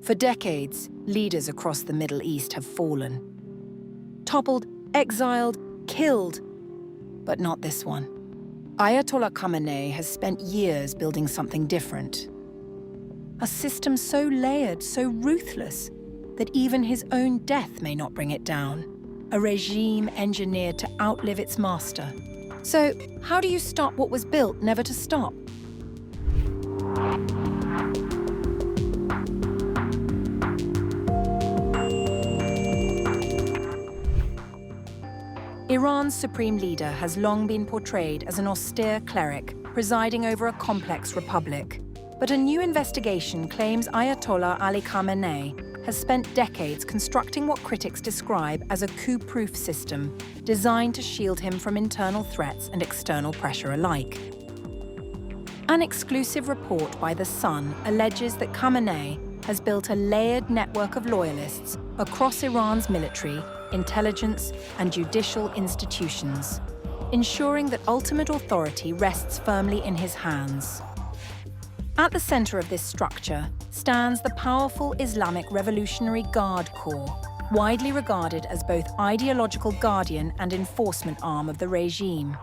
For decades, leaders across the Middle East have fallen. Toppled, exiled, killed. But not this one. Ayatollah Khamenei has spent years building something different. A system so layered, so ruthless, that even his own death may not bring it down. A regime engineered to outlive its master. So, how do you stop what was built never to stop? Iran's supreme leader has long been portrayed as an austere cleric presiding over a complex republic. But a new investigation claims Ayatollah Ali Khamenei has spent decades constructing what critics describe as a coup-proof system designed to shield him from internal threats and external pressure alike. An exclusive report by The Sun alleges that Khamenei has built a layered network of loyalists across Iran's military, intelligence, and judicial institutions, ensuring that ultimate authority rests firmly in his hands. At the center of this structure stands the powerful Islamic Revolutionary Guard Corps, widely regarded as both ideological guardian and enforcement arm of the regime.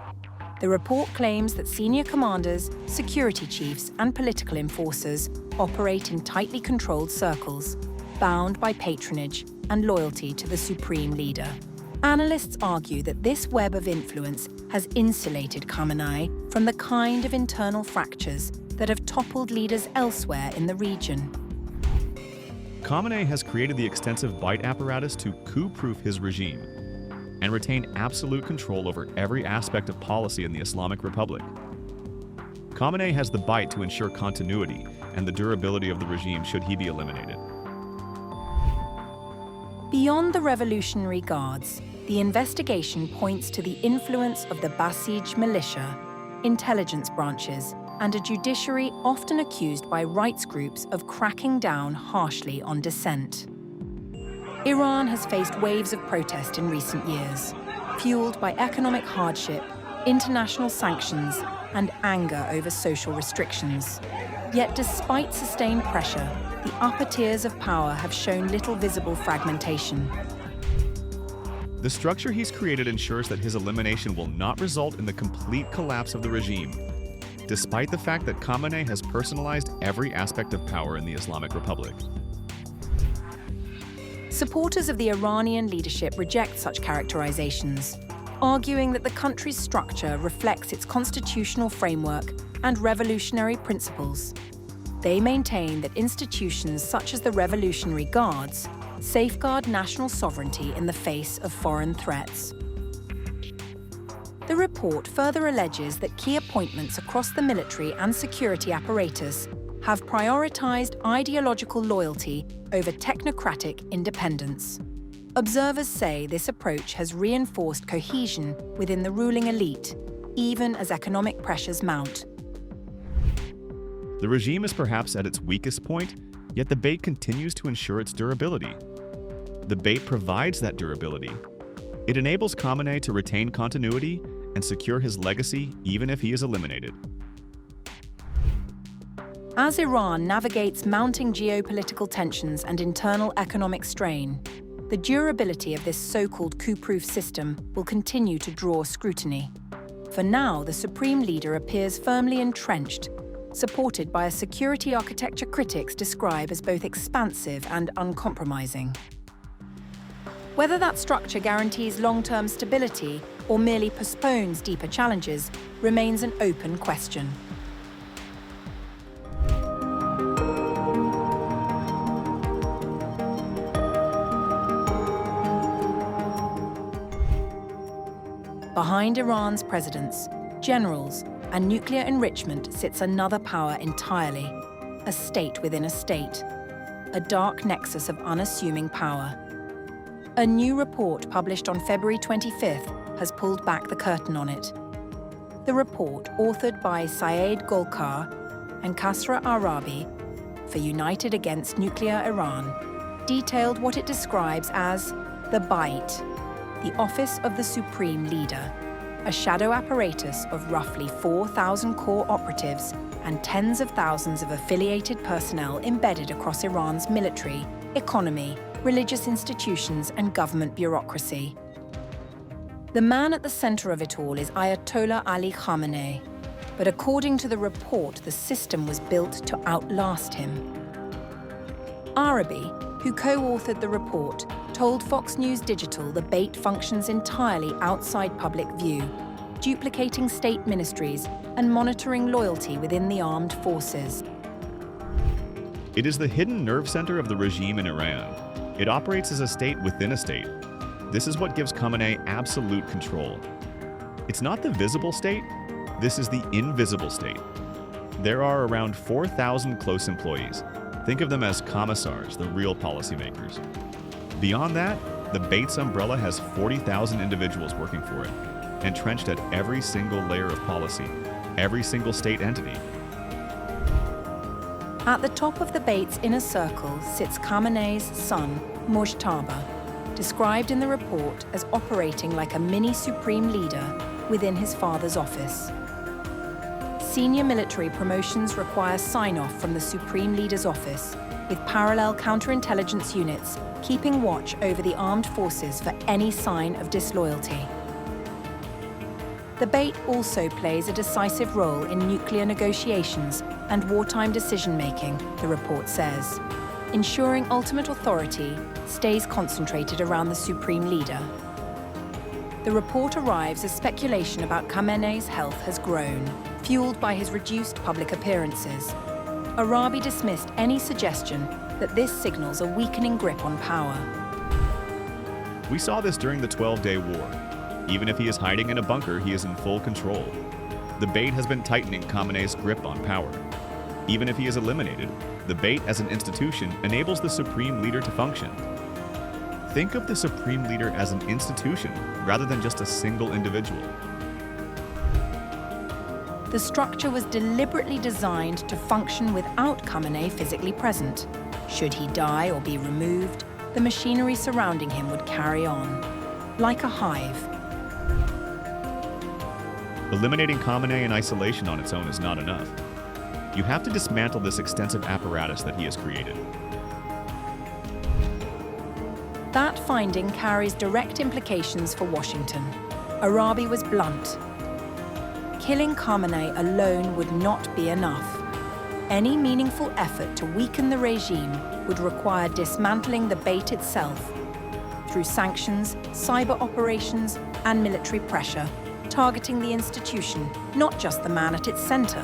The report claims that senior commanders, security chiefs, and political enforcers operate in tightly controlled circles, bound by patronage and loyalty to the supreme leader. Analysts argue that this web of influence has insulated Khamenei from the kind of internal fractures that have toppled leaders elsewhere in the region. Khamenei has created the extensive Bayt apparatus to coup-proof his regime and retain absolute control over every aspect of policy in the Islamic Republic. Khamenei has the Bayt to ensure continuity and the durability of the regime should he be eliminated. Beyond the Revolutionary Guards, the investigation points to the influence of the Basij militia, intelligence branches, and a judiciary often accused by rights groups of cracking down harshly on dissent. Iran has faced waves of protest in recent years, fueled by economic hardship, international sanctions, and anger over social restrictions. Yet despite sustained pressure, the upper tiers of power have shown little visible fragmentation. The structure he's created ensures that his elimination will not result in the complete collapse of the regime, despite the fact that Khamenei has personalized every aspect of power in the Islamic Republic. Supporters of the Iranian leadership reject such characterizations, arguing that the country's structure reflects its constitutional framework and revolutionary principles. They maintain that institutions such as the Revolutionary Guards safeguard national sovereignty in the face of foreign threats. The report further alleges that key appointments across the military and security apparatus have prioritized ideological loyalty over technocratic independence. Observers say this approach has reinforced cohesion within the ruling elite, even as economic pressures mount. The regime is perhaps at its weakest point, yet the Bayt continues to ensure its durability. The Bayt provides that durability. It enables Khamenei to retain continuity and secure his legacy even if he is eliminated. As Iran navigates mounting geopolitical tensions and internal economic strain, the durability of this so-called coup-proof system will continue to draw scrutiny. For now, the supreme leader appears firmly entrenched, supported by a security architecture critics describe as both expansive and uncompromising. Whether that structure guarantees long-term stability or merely postpones deeper challenges remains an open question. Behind Iran's presidents, generals, and nuclear enrichment sits another power entirely, a state within a state, a dark nexus of unassuming power. A new report published on February 25th has pulled back the curtain on it. The report, authored by Saeed Golkar and Kasra Aarabi for United Against Nuclear Iran, detailed what it describes as the Bayt, the Office of the Supreme Leader, a shadow apparatus of roughly 4,000 core operatives and tens of thousands of affiliated personnel embedded across Iran's military, economy, religious institutions, and government bureaucracy. The man at the center of it all is Ayatollah Ali Khamenei, but according to the report, the system was built to outlast him. Aarabi, who co-authored the report, told Fox News Digital the Bayt functions entirely outside public view, duplicating state ministries and monitoring loyalty within the armed forces. It is the hidden nerve center of the regime in Iran. It operates as a state within a state. This is what gives Khamenei absolute control. It's not the visible state, this is the invisible state. There are around 4,000 close employees. Think of them as commissars, the real policymakers. Beyond that, the Bayt's umbrella has 40,000 individuals working for it, entrenched at every single layer of policy, every single state entity. At the top of the Bayt's inner circle sits Khamenei's son, Mujtaba, described in the report as operating like a mini supreme leader within his father's office. Senior military promotions require sign-off from the Supreme Leader's office, with parallel counterintelligence units keeping watch over the armed forces for any sign of disloyalty. The Bayt also plays a decisive role in nuclear negotiations and wartime decision-making, the report says, ensuring ultimate authority stays concentrated around the Supreme Leader. The report arrives as speculation about Khamenei's health has grown, fueled by his reduced public appearances. Aarabi dismissed any suggestion that this signals a weakening grip on power. We saw this during the 12-day war. Even if he is hiding in a bunker, he is in full control. The Bayt has been tightening Khamenei's grip on power. Even if he is eliminated, the Bayt as an institution enables the Supreme Leader to function. Think of the Supreme Leader as an institution rather than just a single individual. The structure was deliberately designed to function without Khamenei physically present. Should he die or be removed, the machinery surrounding him would carry on, like a hive. Eliminating Khamenei in isolation on its own is not enough. You have to dismantle this extensive apparatus that he has created. That finding carries direct implications for Washington. Aarabi was blunt. Killing Khamenei alone would not be enough. Any meaningful effort to weaken the regime would require dismantling the Bayt itself through sanctions, cyber operations, and military pressure, targeting the institution, not just the man at its center.